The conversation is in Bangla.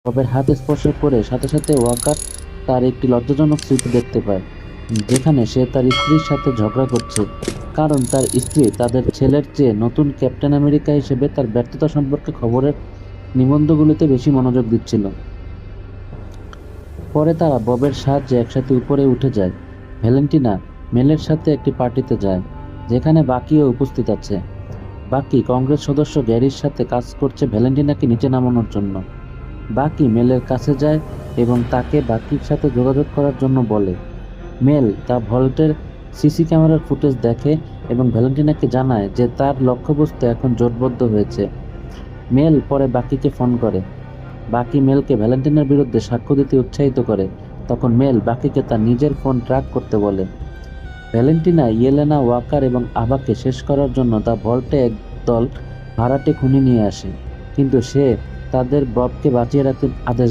ববের হাত স্পর্শ করে সাথে সাথে ওয়াকার তার একটি লজ্জাজনক স্মৃতি দেখতে পায়, যেখানে সে তার স্ত্রীর সাথে ঝগড়া করছে, কারণ তার স্ত্রী তাদের ছেলের চেয়ে নতুন ক্যাপ্টেন আমেরিকা হিসেবে তার ব্যর্থতা সম্পর্কে খবরের নিবন্ধগুলিতে বেশি মনোযোগ দিচ্ছিল। পরে তারা ববের সাহায্যে একসাথে উপরে উঠে যায়। ভ্যালেন্টিনা মেলের সাথে একটি পার্টিতে যায়, যেখানে বাকিও উপস্থিত আছে। বাকি কংগ্রেস সদস্য গ্যারির সাথে কাজ করছে ভ্যালেন্টিনাকে নিচে নামানোর জন্য। বাকি মেলের কাছে যায় এবং তাকে বাকির সাথে যোগাযোগ করার জন্য বলে। মেল তা ভল্টের সিসি ক্যামেরার ফুটেজ দেখে এবং ভ্যালেন্টিনাকে জানায় যে তার লক্ষ্যবস্তু এখন জোটবদ্ধ হয়েছে। মেল পরে বাকিকে ফোন করে। বাকি মেলকে ভ্যালেন্টিনার বিরুদ্ধে সাক্ষ্য দিতে উৎসাহিত করে। তখন মেল বাকিকে তার নিজের ফোন ট্র্যাক করতে বলে। ভ্যালেন্টিনা ইয়েলেনা ওয়াকার এবং আবাকে শেষ করার জন্য দ্য ভল্টে একদল ভাড়াটে খুনি নিয়ে আসে, কিন্তু সে তাদের ববকে বাঁচিয়ে রাখতে আদেশ